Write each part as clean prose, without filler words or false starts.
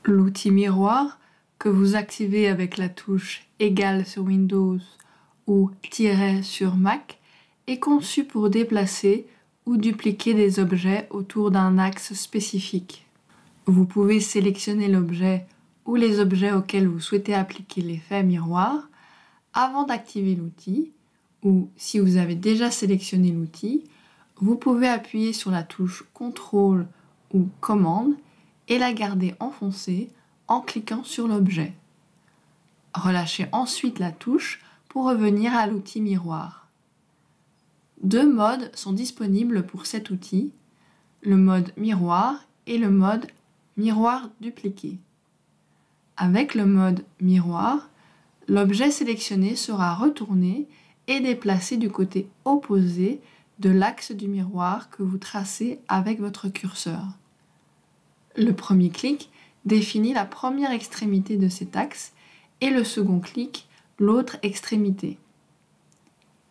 L'outil miroir, que vous activez avec la touche égale sur Windows ou tiret sur Mac, est conçu pour déplacer ou dupliquer des objets autour d'un axe spécifique. Vous pouvez sélectionner l'objet ou les objets auxquels vous souhaitez appliquer l'effet miroir avant d'activer l'outil, ou si vous avez déjà sélectionné l'outil, vous pouvez appuyer sur la touche CTRL ou commande et la garder enfoncée en cliquant sur l'objet. Relâchez ensuite la touche pour revenir à l'outil miroir. Deux modes sont disponibles pour cet outil, le mode miroir et le mode miroir dupliqué. Avec le mode miroir, l'objet sélectionné sera retourné et déplacé du côté opposé de l'axe du miroir que vous tracez avec votre curseur. Le premier clic définit la première extrémité de cet axe et le second clic l'autre extrémité.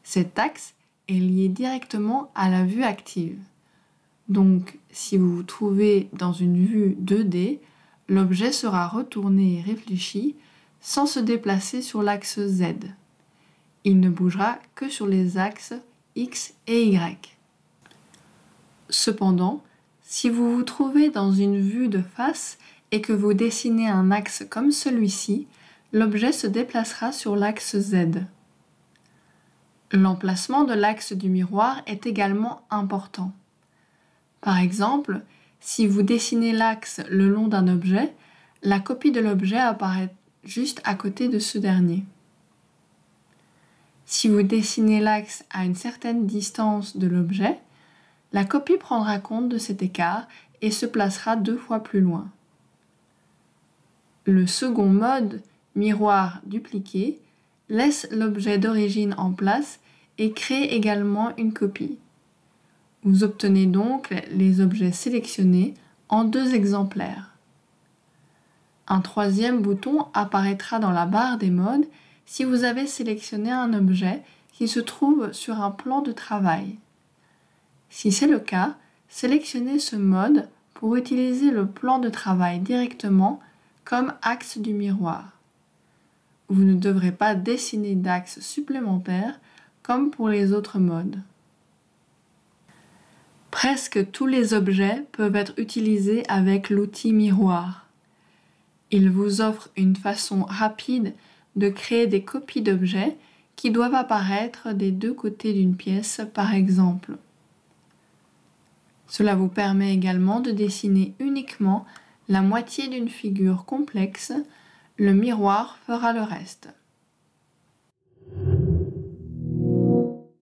Cet axe est lié directement à la vue active. Donc, si vous vous trouvez dans une vue 2D, l'objet sera retourné et réfléchi sans se déplacer sur l'axe Z. Il ne bougera que sur les axes X et Y. Cependant, si vous vous trouvez dans une vue de face et que vous dessinez un axe comme celui-ci, l'objet se déplacera sur l'axe Z. L'emplacement de l'axe du miroir est également important. Par exemple, si vous dessinez l'axe le long d'un objet, la copie de l'objet apparaît juste à côté de ce dernier. Si vous dessinez l'axe à une certaine distance de l'objet, la copie prendra compte de cet écart et se placera 2 fois plus loin. Le second mode, miroir dupliqué, laisse l'objet d'origine en place et crée également une copie. Vous obtenez donc les objets sélectionnés en 2 exemplaires. Un troisième bouton apparaîtra dans la barre des modes si vous avez sélectionné un objet qui se trouve sur un plan de travail. Si c'est le cas, sélectionnez ce mode pour utiliser le plan de travail directement comme axe du miroir. Vous ne devrez pas dessiner d'axe supplémentaire comme pour les autres modes. Presque tous les objets peuvent être utilisés avec l'outil miroir. Il vous offre une façon rapide de créer des copies d'objets qui doivent apparaître des 2 côtés d'une pièce, par exemple. Cela vous permet également de dessiner uniquement la moitié d'une figure complexe. Le miroir fera le reste.